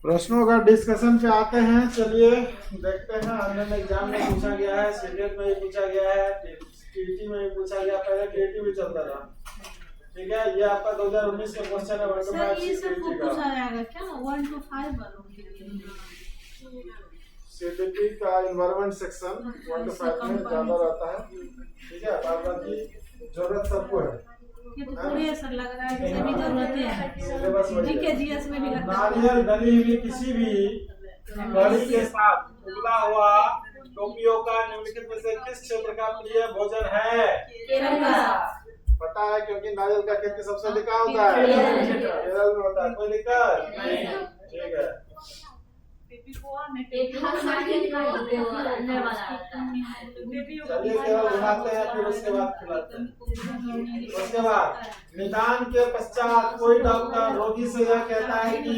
प्रश्नों का डिस्कशन पे आते हैं। चलिए देखते हैं। ऑनलाइन एग्जाम में पूछा गया है, सीटेट में भी पूछा गया है, टीटी में भी पूछा गया। पहले टीटी भी चलता था, ठीक है। ये आपका 2019 का क्वेश्चन है। सर ये सब को पूछा जाएगा क्या 1 to 5 वालों के लिए? सीटीपी का एनवायरनमेंट सेक्शन 1 to 5 में ज्यादा रहता है, ठीक है। बाकी जरूरत सबको है। ये तो पूरे सर लग रहा है कि सभी जरूरतें हैं, ठीक है। जीएस में भी लगता है। नारियल डली हुई किसी भी कढ़ी के साथ उबला हुआ टोपियों का निम्नलिखित में से किस क्षेत्र का प्रिय भोजन है? केरल का। पता है, क्योंकि नारियल का खेती सबसे अधिक होता है केरल में होता है। कोई दिक्कत नहीं, ठीक है। चलिए केरल घुमाते हैं, फिर उसके बाद खिलाते हैं। उसके बाद निदान के पश्चात कोई डॉक्टर रोगी से यह कहता है कि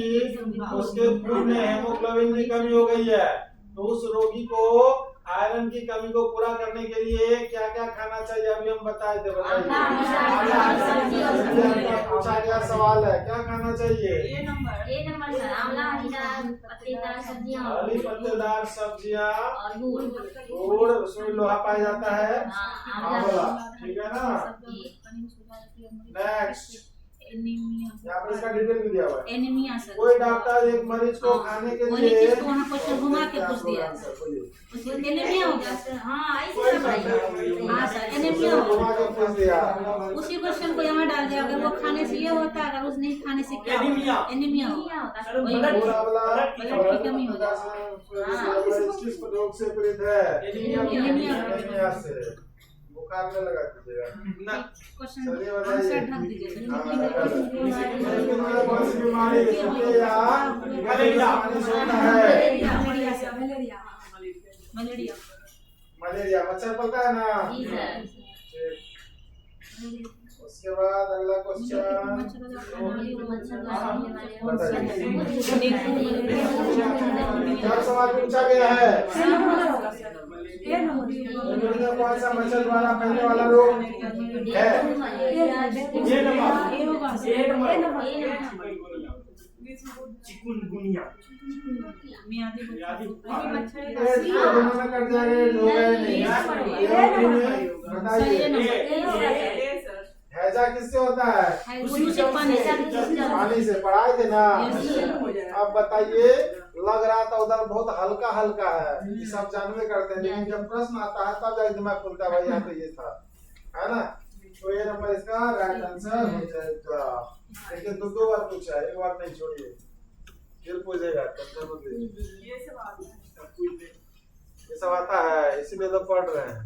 उसके खून में हेमोग्लोबिन की कमी हो गई है, तो उस रोगी को आयरन की कमी को पूरा करने के लिए क्या क्या खाना चाहिए? अभी हम बताए थे, बताइए। पूछा गया सवाल है, क्या खाना चाहिए? ए नंबर सर, आंवला, हरी पत्तेदार सब्जियां और गुड़, उसमें लोहा पाया जाता है, आंवला, ठीक है ना। नेक्स्ट यहाँ पर इसका डिटेल भी दिया हुआ है। Anaemia sir. कोई डॉक्टर एक मरीज को खाने के लिए चीज को वहाँ क्वेश्चन घुमा के पूछ दिया। उसको एनीमिया हो गया सर। हाँ सर, एनीमिया घुमा के पूछ दिया। उसी क्वेश्चन को यहाँ डाल दिया। अगर वो खाने से ये होता है, अगर उस नहीं खाने से क्या एनीमिया होता है, ब्लड की कमी हो जाती किस रोग से पीड़ित है? एनीमिया एनीमिया से। बुखार में लगा दीजिएगा। क्वेश्चन आंसर ढक दीजिए। कौन सी बीमारी मलेरिया मच्छर पलता है ना? उसके बाद अगला क्वेश्चन क्या सवाल पूछा गया है? कौन सा मच्छर द्वारा फैलने वाला रोग है? चिकुनगुनिया। कट जाएगा। हैजा किससे होता है? पानी से। पढ़ाई थे ना। अब बताइए, लग रहा था उधर बहुत हल्का हल्का है, ये सब जानवे करते हैं, लेकिन जब प्रश्न आता है तब जाके दिमाग खुलता है, भाई यहाँ तो ये था, है ना। तो ये नंबर इसका राइट आंसर हो जाएगा। लेकिन दो बार पूछा है, एक बार नहीं छोड़िए, फिर पूछेगा। ये सब आता है, इसीलिए तो पढ़ रहे हैं।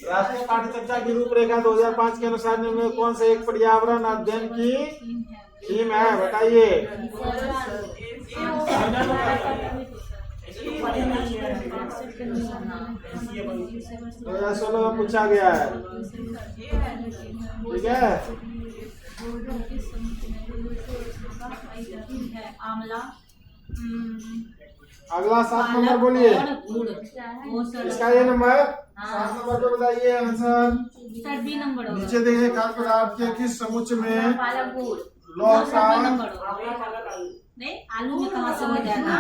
राष्ट्रीय पाठ्य चर्चा की रूपरेखा 2005 के अनुसार निम्न कौन से एक पर्यावरण अध्ययन की थीम है? बताइए। 2016 में पूछा गया है, ठीक है। आंवला। अगला 7 नंबर बोलिए। इसका ये नंबर 7 नंबर को बताइए आंसर। बी नंबर नीचे देखिए, खाद्य पदार्थ के किस समुच्चय में लौह का नहीं, आलू में कहाँ से हो जाएगा?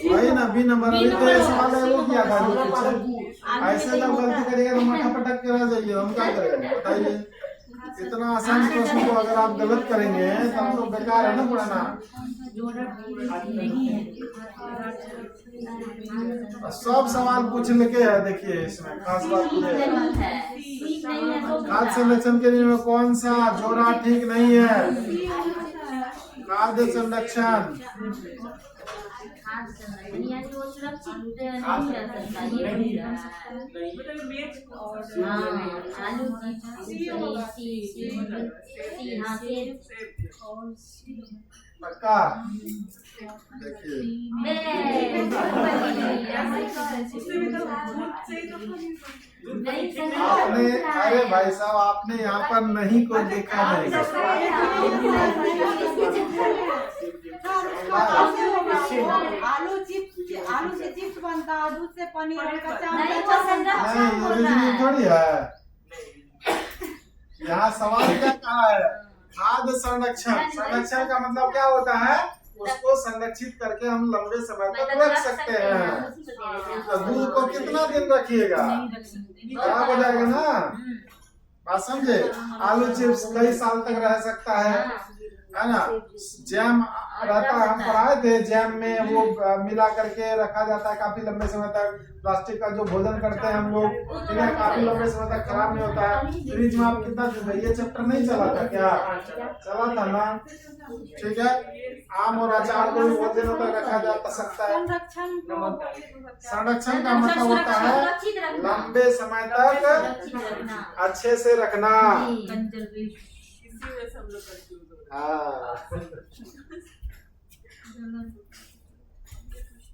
वही ना, बी नंबर। अभी तो ये सवाल है, वो किया था जो पीछे। ऐसे जब गलती करिएगा तो माथा पटक के रह जाइए, हम क्या करेंगे? बताइए। इतना आसान प्रश्न को अगर आप गलत करेंगे तो तो बेकार है ना पढ़ाना। सब सवाल पूछ लेके है। देखिए इसमें खास बात खाद्य संरक्षण के लिए कौन सा जोड़ा ठीक नहीं है? खाद्य संरक्षण पक्का। देखिए आपने, अरे भाई साहब, आपने यहाँ पर नहीं कोई देखा नहीं। आलू से चिप्स बनता है, दूध से पनीर, नहीं, ये थोड़ी है। यहाँ सवाल क्या कहा है? खाद्य संरक्षण। संरक्षण का मतलब क्या होता है? उसको संरक्षित करके हम लंबे समय तक रख सकते हैं। तो दूध को कितना दिन रखिएगा? खराब हो जाएगा ना। बात समझे? आलू चिप्स कई साल तक रह सकता है ना। जैम रहता है, हम पढ़ाए थे, जैम में वो मिला करके रखा जाता है काफी लंबे समय तक। प्लास्टिक का जो भोजन करते हैं हम लोग, ठीक है, काफी लंबे समय तक खराब नहीं होता है। फ्रिज में आप कितना दिन? ये चैप्टर नहीं चला था क्या? चला था ना, ठीक है। आम और अचार को भी बहुत दिनों तक रखा जा सकता है। संरक्षण का मतलब होता है लंबे समय तक अच्छे से रखना। हाँ,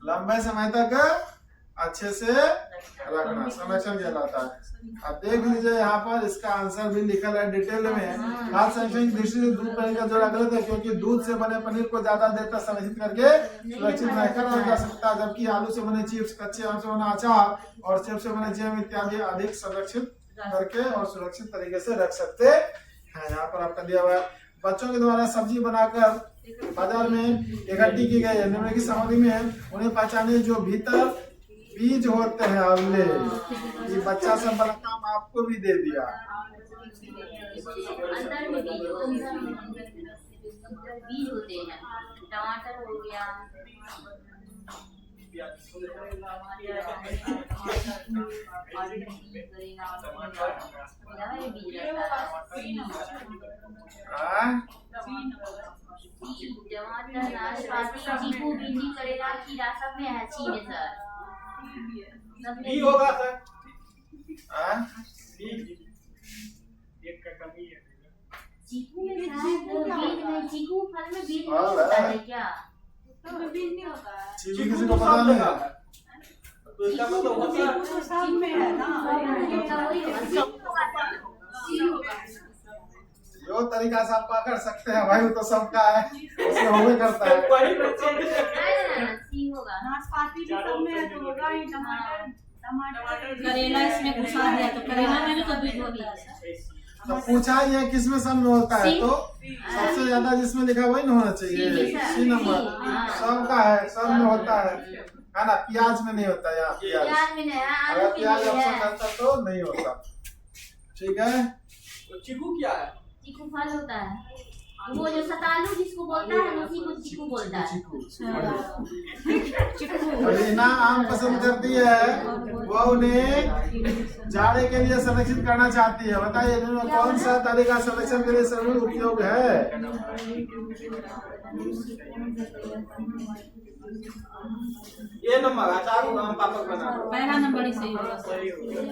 लंबे समय तक अच्छे से रखना संरक्षण कहलाता है। अब देख लीजिए यहाँ पर इसका आंसर भी लिखा है डिटेल में। खाद्य संरक्षण की दृष्टि से दूध पनीर का जोड़ा गलत है, क्योंकि दूध से बने पनीर को ज्यादा देर तक संरक्षित करके सुरक्षित रहकर रखा जा सकता है, जबकि आलू से बने चिप्स, कच्चे आम से बना अचार और सेब से बने जैम इत्यादि अधिक संरक्षित करके और सुरक्षित तरीके से रख सकते हैं। यहाँ पर आपका दिया हुआ है। बच्चों के द्वारा सब्जी बनाकर बाजार में इकट्ठी की गई है निम्नलिखित सामग्री में उन्हें पहचाने जो भीतर बीज होते हैं आंवले। ये बच्चा सब बड़ा काम आपको भी दे दिया। अंदर में बीज होते हैं। टमाटर हो गया, टमाटर, नाशपाती, चीकू, भिंडी, करेला, खीरा सब में है चीज है सर। भी होगा सर। एक का कमी है। चीकू में बीज में, चीकू फल में बीज नहीं होता है क्या? तो बीज नहीं होता है। चीकू किसी को पता नहीं है। तो इसका मतलब होता है तो सब में है ना। जो तरीका से आप पकड़ सकते हैं भाई, वो तो सबका है, उसमें होवे करता है। नाशपाती भी सब में है तो होगा ही। टमाटर करेला इसमें घुसा दिया तो करेला में भी तो बीज हो गया। तो पूछा ही है किस में सब में होता है, तो सबसे ज्यादा जिसमें लिखा वही ना होना चाहिए। सी नंबर सबका है, सब में होता है ना। प्याज में नहीं होता यार, प्याज अगर प्याज ऑप्शन रहता तो नहीं होता। ठीक है। चीकू क्या है? चीकू फल होता है, वो जो सतालू जिसको बोलता है उसी को चीकू बोलता है। रीना आम पसंद करती है, वो उन्हें जाड़े के लिए संरक्षित करना चाहती है। बताइए कौन सा तरीका संरक्षण के लिए सर्वोत्तम उपयोग है? ये नंबर अचार और आम पापड़ बना दो। पहला नंबर ही सही होगा।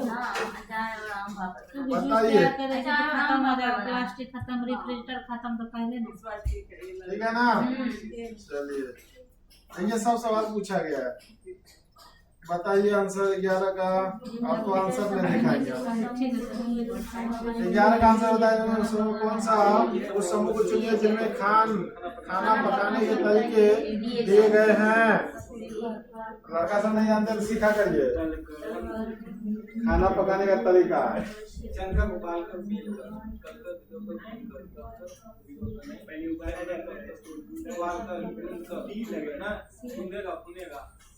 हाँ, अचार और आम पापड़। बताइए। खत्म हो जाएगा, प्लास्टिक खत्म, रेफ्रिजरेटर खत्म, तो पहले ना। ठीक है ना। चलिए, ये सब सवाल पूछा गया है। बताइए आंसर 11 का। आपको आंसर में दिखाएंगे। 11 का आंसर बताइए कौन सा उस समूह को चुनिए जिनमें खाना पकाने के तरीके दिए गए हैं। लड़का सब नहीं जानते तो सीखा करिए। खाना पकाने का तरीका है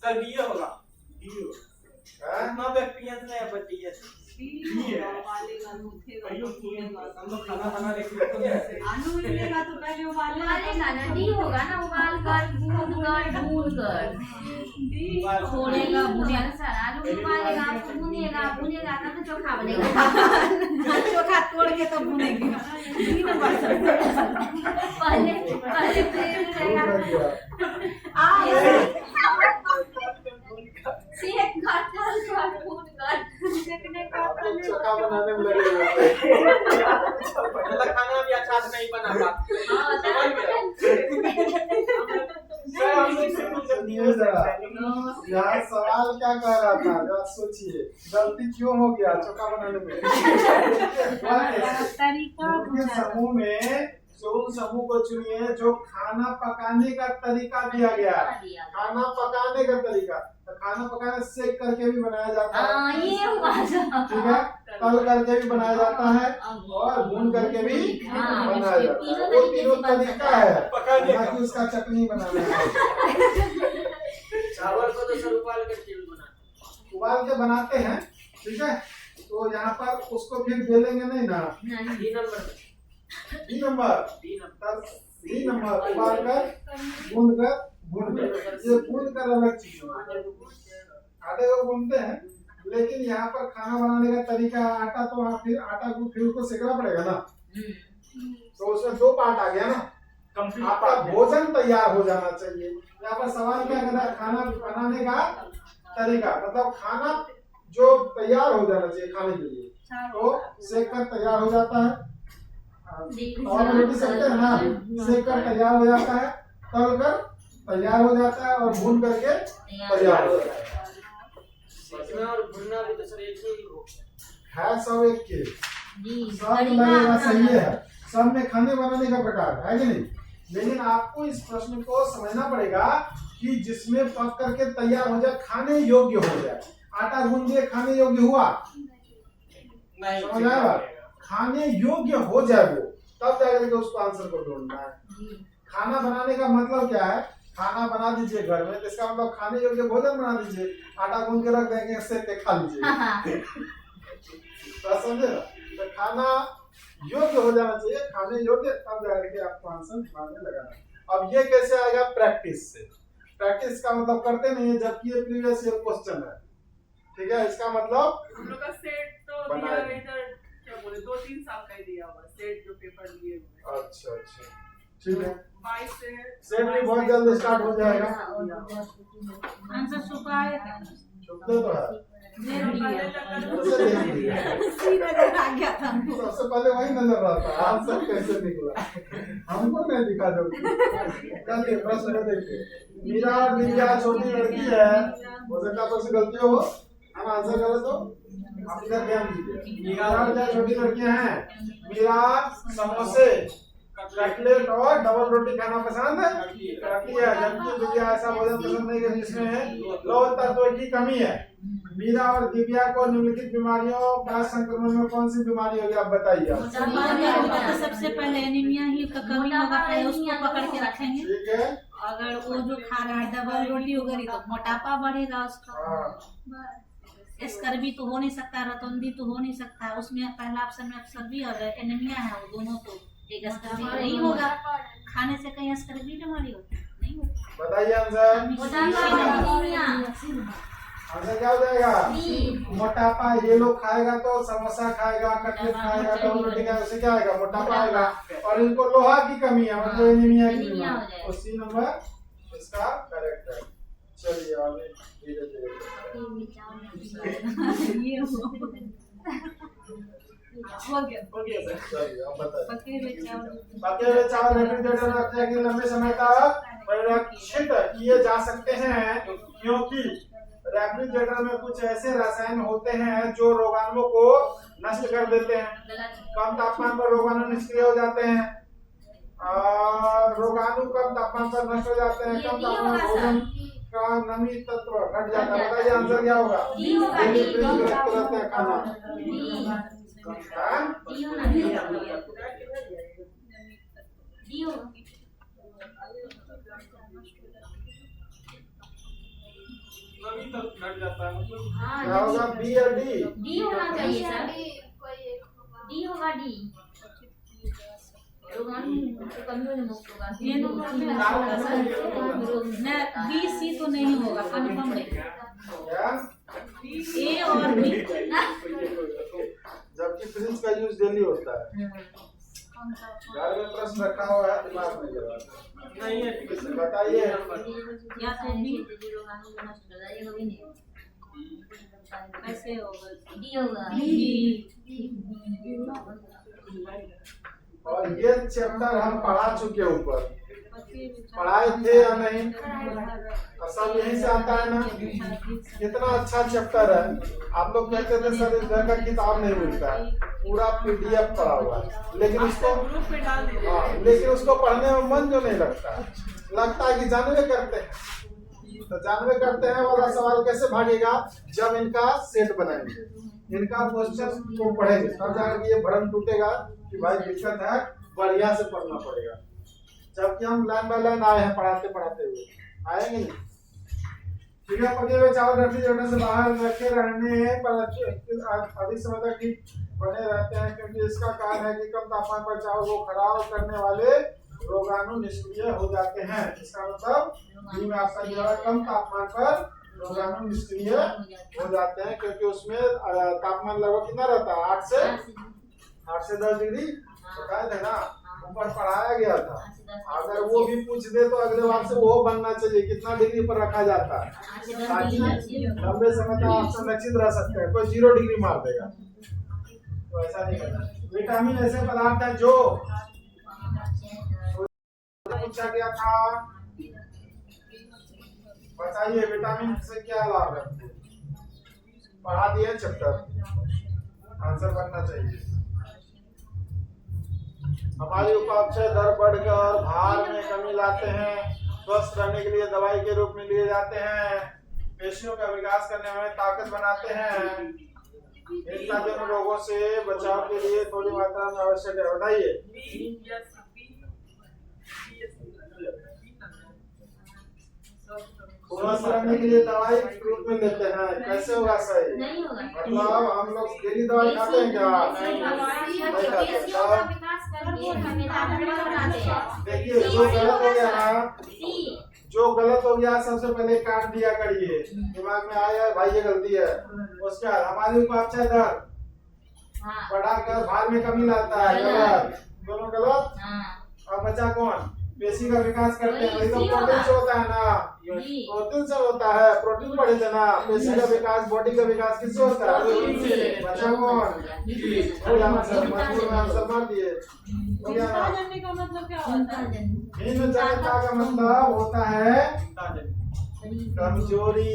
कल ये होगा कितना एक्सपीरियंस नहीं है बच्ची है। हम लोग खाना बना आलू मिलेगा तो पहले उबालेगा ना, डी होगा ना, उबाल कर भून कर छोड़ेगा भुनेगा। सर आलू उबालेगा, भुनेगा तब तो चोखा बनेगा। चोखा तोड़ के तो भुनेंगे। पहले तेल रहेगा। चोखा बनाने में लगे हुए खाना भी अच्छा से नहीं बना पाते। यहाँ सवाल क्या कह रहा था, जरा सोचिए गलती क्यों हो गया चोखा बनाने में। समूह में उन समूह को चुनिए जो खाना पकाने का तरीका दिया गया। खाना पकाने का तरीका, तो खाना पकाने सेक करके भी बनाया जाता है, ठीक है, तल करके भी बनाया जाता है और भून भून करके भी बनाया जाता है। वो तीनों तरीका है, बाकी उसका चटनी बनाना है। चावल को तो सर उबाल के तेल उबाल के बनाते हैं, ठीक है। तो यहाँ पर उसको फिर बेलेंगे नहीं ना, 3 नंबर उबाल कर भून कर ये भून कर अलग चीज है। आटे को भूनते हैं, लेकिन यहाँ पर खाना बनाने का तरीका, आटा तो फिर आटा को फिर उसको सेकना पड़ेगा ना, तो उसमें 2 पार्ट आ गया ना। आपका भोजन तैयार हो जाना चाहिए। यहाँ पर सवाल क्या करना है, खाना बनाने का तरीका, मतलब खाना जो तैयार हो जाना चाहिए खाने के लिए, तो सेक कर तैयार हो जाता है। और रोटी सेकते हैं ना, सेक कर तैयार हो जाता है, तल कर तैयार हो जाता है, और भून करके तैयार हो जाता है। और भुनना भी तो सर एक ही है, सब एक के सब लगेगा, सही है। सब में खाने बनाने का प्रकार है कि नहीं। लेकिन आपको इस प्रश्न को समझना पड़ेगा कि जिसमें पक करके तैयार हो जाए, खाने योग्य हो जाए। आटा गूंद दिए, खाने योग्य हुआ नहीं, समझ आया? खाने योग्य हो जाए वो, तब जाकर के उसको आंसर को ढूंढना है। खाना बनाने का मतलब क्या है, खाना बना दीजिए घर में, इसका मतलब खाने योग्य भोजन बना दीजिए। आटा गूंद के रख देंगे, सेक के खा लीजिए। तो समझे ना, तो खाना योग्य हो जाना चाहिए, खाने योग्य, तब जाकर के आपको आंसर दिमाग में लगाना है। अब ये कैसे आएगा, प्रैक्टिस से। प्रैक्टिस का मतलब करते नहीं है, जबकि ये प्रीवियस ईयर क्वेश्चन है, ठीक है। इसका मतलब हम लोग का सेट तो दिया है इधर, क्या बोले 2-3 साल का ही दिया हुआ सेट, जो पेपर लिए हुए। अच्छा, ठीक है। 22 से सेट भी बहुत जल्द स्टार्ट हो जाएगा। आंसर छुपा है, छुपते तो है, सबसे पहले वही नजर आता है, आंसर कैसे निकला हमको नहीं दिखा। जब चलिए प्रश्न में देखिए, मीरा और दिव्या छोटी लड़की है, हो सकता है कुछ गलती हो, हम आंसर गलत हो, आप इधर ध्यान दीजिए। मीरा और दिव्या छोटी लड़कियां हैं। मीरा समोसे, कटलेट और डबल रोटी खाना पसंद करती है, जबकि दिव्या ऐसा भोजन पसंद नहीं करती जिसमें लौह तत्व की कमी है। मीरा और दिव्या को निम्नलिखित बीमारियों का संक्रमण में कौन सी बीमारी होगी, आप बताइए। सबसे पहले एनीमिया ही का कमी होगा, पहले उसको पकड़ के रखेंगे। ठीक है। अगर वो जो खा रहा है डबल रोटी हो गई, तो मोटापा बढ़ेगा उसका। स्कर्वी तो हो नहीं सकता, रतौंधी तो हो नहीं सकता। उसमें पहला ऑप्शन में स्कर्वी और एनीमिया है, वो दोनों तो एक स्कर्वी नहीं होगा। खाने से कहीं स्कर्वी बीमारी नहीं होती। बताइए आंसर क्या हो जाएगा, मोटापा। ये लोग खाएगा तो समोसा खाएगा, कटलेट खाएगा, डबल रोटी खाएगा, उससे क्या आएगा, मोटापा आएगा। और इनको लोहा की कमी है, मतलब एनीमिया की बीमारी। तो C नंबर इसका करेक्ट है। चलिए आगे धीरे धीरे पके हुए चावल रेफ्रिजरेटर में रखने के लंबे समय तक संरक्षित किए जा सकते हैं, क्योंकि रेफ्रिजरेटर में कुछ ऐसे रसायन होते हैं जो रोगाणुओं को नष्ट कर देते हैं। कम तापमान पर रोगाणु निष्क्रिय हो जाते हैं। रोगाणु कम तापमान पर नष्ट हो जाते हैं। कम तापमान भोजन का नमी तत्व घट जाता है। बताइए आंसर क्या होगा, रहते हैं खाना। क्या होगा, बी या डी? डी होना चाहिए सर, डी होगा, डी। बी सी तो नहीं होगा, कन्फर्म नहीं। ए और बी, जबकि फ्रिज का यूज डेली होता है। घर में प्रश्न रखा हुआ है, दिमाग में नहीं है, बताइए। या तो बी कैसे होगा, डी होगा। और ये चैप्टर हम पढ़ा चुके ऊपर, पढ़ाए थे या नहीं, और सब यहीं से आता है ना। कितना अच्छा चैप्टर है। आप लोग कहते थे सर इस तरह का किताब नहीं मिलता है, पूरा PDF पढ़ा हुआ है, लेकिन उसको पढ़ने में मन जो नहीं लगता है कि जानवे करते हैं। तो जानवे करते हैं वाला सवाल कैसे भागेगा, जब इनका सेट बनाएंगे। इनका क्वेश्चन को पढ़ेंगे तब जाकर ये भ्रम टूटेगा कि भाई दिक्कत है, बढ़िया से पढ़ना पड़ेगा। जबकि हम लाइन बाय लाइन आए हैं पढ़ाते पढ़ाते हुए, आएंगे नहीं। ठीक है, पके हुए चावल रेफ्रिजरेटर से बाहर रखे रहने पर अधिक समय तक ठीक बने रहते हैं, क्योंकि इसका कारण है कि कम तापमान पर चावल को खराब करने वाले रोगाणु निष्क्रिय हो जाते हैं। इसका मतलब में आपका जो है कम तापमान पर रोगाणु निष्क्रिय हो जाते हैं, क्योंकि उसमें तापमान लगभग कितना रहता है, 8 से 10 डिग्री बताया था ना, ऊपर पढ़ाया गया था। अगर वो भी पूछ दे तो अगले बार से वो बनना चाहिए कितना डिग्री पर रखा जाता है, ताकि लंबे समय तक आप संरक्षित रह सकते हैं। कोई 0 डिग्री मार देगा तो ऐसा नहीं करना। विटामिन ऐसे पदार्थ है जो पूछा गया था, बताइए विटामिन से क्या लाभ है, पढ़ा दिए चैप्टर, आंसर बनना चाहिए। हमारी उपापचय दर बढ़कर भार में कमी लाते हैं, स्वस्थ रहने के लिए दवाई के रूप में लिए जाते हैं, पेशियों का विकास करने में ताकत बनाते हैं। इन दोनों रोगों से बचाव के लिए थोड़ी मात्रा में आवश्यक है। बताइए स्वस्थ रहने के लिए दवाई रूप में लेते हैं, कैसे होगा सही? मतलब हम लोग डेली दवाई खाते हैं क्या? नहीं खाते। देखिए जो गलत हो गया ना, जो गलत हो गया सबसे पहले काट दिया करिए, दिमाग में आया भाई ये गलती है। उसके बाद हमारी उपापचय दर बढ़ाकर भार में कमी लाता है, गलत, दोनों गलत। और बचा कौन? पेशी का विकास करते हैं, वही तो प्रोटीन से होता है ना, प्रोटीन से होता है, प्रोटीन बढ़े थे ना। पेशी का विकास, बॉडी का विकास किससे होता है? बचा कौन? आंसर मार दिए। का मतलब क्या होता है? हीनता का मतलब होता है कमजोरी,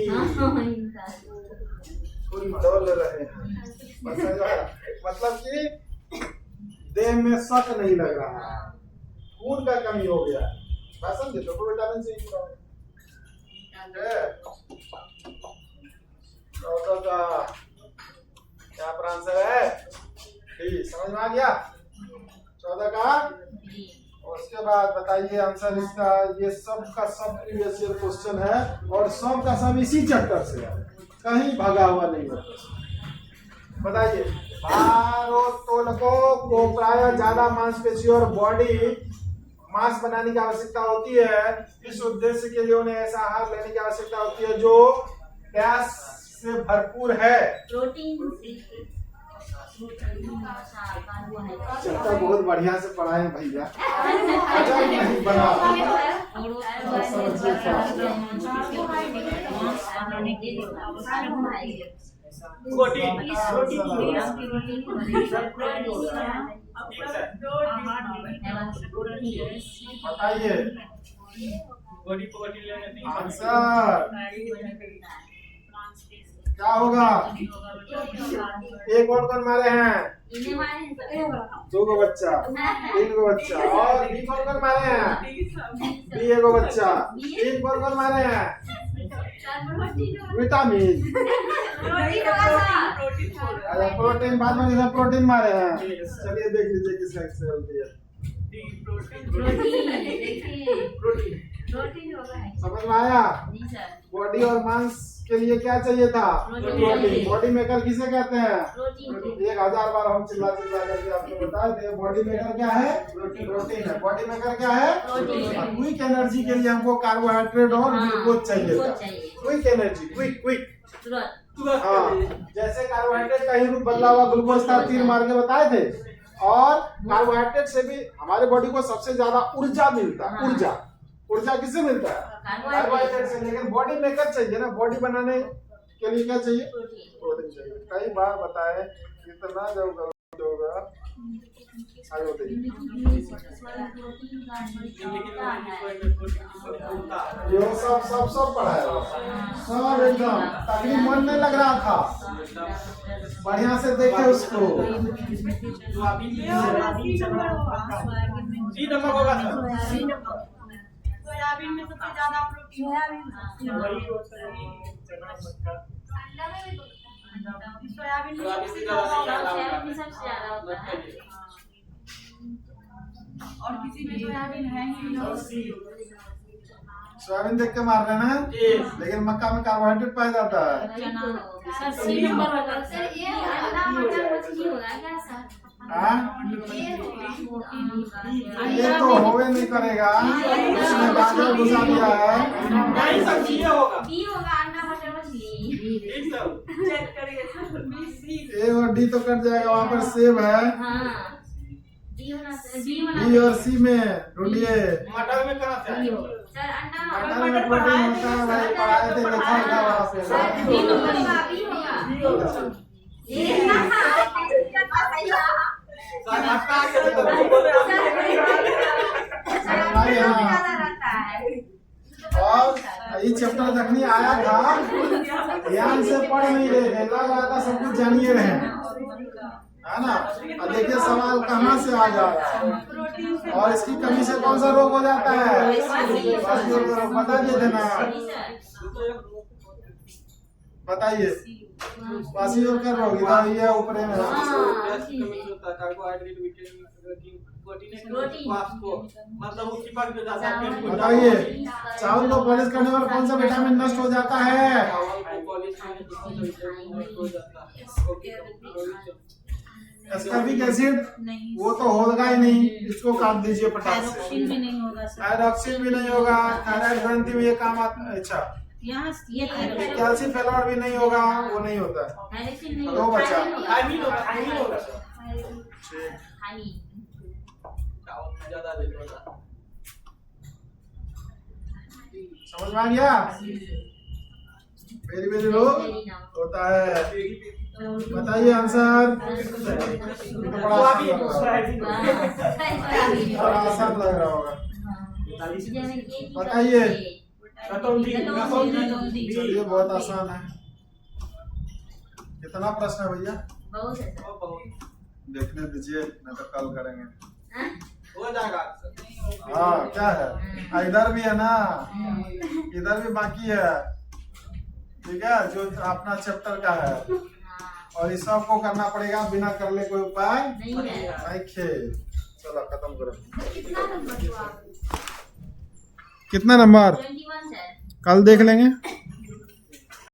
डोल रहे हैं, मतलब कि देह में शक नहीं लग रहा है, खून का कमी हो गया है, समझे? तो विटामिन सी का क्या आंसर है? ठीक, समझ में आ गया 14 का। और उसके बाद बताइए आंसर इसका, ये सब का सब प्रीवियस ईयर क्वेश्चन है और सब का सब इसी चैप्टर से है, कहीं भागा हुआ नहीं है। बताइए भारोत्तोलकों को प्राय ज्यादा मांसपेशी और बॉडी मांस बनाने की आवश्यकता होती है। इस उद्देश्य के लिए उन्हें ऐसा आहार लेने की आवश्यकता होती है जो प्यास से भरपूर है। चैप्टर बहुत बढ़िया से पढ़ाए भैया, नहीं बना बताइए आंसर क्या होगा? एक और कौन मारे हैं? 2 को बच्चा, 3 को बच्चा, और बी कौन कौन मारे हैं? बी 1 को बच्चा, 3 कौन कौन मारे हैं? विटामिन, प्रोटीन बाद में किसने प्रोटीन मारे हैं? चलिए देख लीजिए किसका एक्सेल होती है। समझ में आया? बॉडी और मांस के लिए क्या चाहिए था? प्रोटीन। बॉडी मेकर किसे कहते हैं? 1000 बार हम चिल्ला चिल्ला करके आपको बता दें, बॉडी मेकर क्या है? प्रोटीन है। बॉडी मेकर क्या है? क्विक एनर्जी के लिए हमको कार्बोहाइड्रेट और ग्लूकोज चाहिए था। क्विक एनर्जी, क्विक हाँ, जैसे कार्बोहाइड्रेट का ही रूप बदला हुआ ग्लूकोज था, तीर मार के बताए थे। और कार्बोहाइड्रेट से भी हमारे बॉडी को सबसे ज्यादा ऊर्जा मिलता है। ऊर्जा किससे मिलता है? कार्बोहाइड्रेट से। लेकिन बॉडी मेकर चाहिए ना, बॉडी बनाने के लिए क्या चाहिए? प्रोटीन चाहिए। कई बार बताए, इतना जब गलत होगा ये सब पढ़ाया, सब एकदम तकलीफ मन में लग रहा था, बढ़िया से देखे उसको। सोयाबीन में सबसे ज्यादा प्रोटीन सोयाबीन सोयाबीन सबसे का ज्यादा सोयाबीन में सबसे ज्यादा होता है। और किसी में सोयाबीन है ही नहीं। सोयाबीन देख के मार रहे हैं ना, लेकिन मक्का में कार्बोहाइड्रेट पाया जाता है। चना सर सी नंबर होगा सर। ये अंडा मटर मछली होगा क्या सर? हाँ? ये अंडा तो होवे नहीं करेगा, उसमें गाजर घुसा दिया है। नहीं सब चीजें होगा। डी होगा अंडा मटर मछली। ठीक सब। चेक करिए सर। ए और डी तो कट जाएगा, वहाँ पर सेब है। हाँ डी होना डी बी और सी में ढूंढिए। मटर में कहाँ से आया? सर अंडा मटर में प्रोटीन होता है भाई, पढ़ाए थे लिखा था वहाँ पे। सर डी होगा। ये हटा के भाई हाँ। और ये चैप्टर जखनी आया था, ध्यान से पढ़ नहीं रहे थे, लग रहा था सब कुछ जानिए रहे, है ना। और देखिए सवाल कहाँ से आ जा रहा है, और इसकी कमी से कौन सा रोग हो जाता है? बता दिए थे ना, बताइए। वासियों का रोग इधर ये ऊपर में कार्बोहाइड्रेट, विटामिन, प्रोटीन, मतलब वो चिपक जो जाता है पेट को। बताइए, चावल को पॉलिश करने पर कौन सा विटामिन नष्ट हो जाता है? चावल को पॉलिश करने पर कौन सा विटामिन नष्ट हो जाता है? एस्कॉर्बिक एसिड नहीं, वो तो होगा ही नहीं, इसको काट दीजिए पटाख से। थायरॉक्सिन भी नहीं होगा सर। थायरॉक्सिन भी नहीं होगा, थायराइड ग्रंथि में ये काम आता है। अच्छा, यहाँ ये थायरॉक्सिन कैल्शियम फेलोर भी नहीं होगा, वो नहीं होता है। थायरॉक्सिन नहीं दो बचा। थायमीन होगा, थायमीन होगा सर। ठीक, चावल में ज्यादा देते होता। समझ में आ गया? वेरी वेरी लो होता है। बताइए आंसर। बड़ा आसान लग रहा है, बड़ा आसान लग रहा होगा। बताइए। चलिए बहुत आसान है। कितना प्रश्न है भैया? बहुत है सर। देखने दीजिए, नहीं तो कल करेंगे। हो जाएगा सर। हाँ क्या है, इधर भी है ना, इधर भी बाकी है, ठीक है, जो अपना चैप्टर का है, और इस सब को करना पड़ेगा, बिना कर ले कोई उपाय नहीं है। नहीं। खेल चलो खत्म करो। कितना नंबर हुआ? कितना नंबर 21 सर। कल देख लेंगे।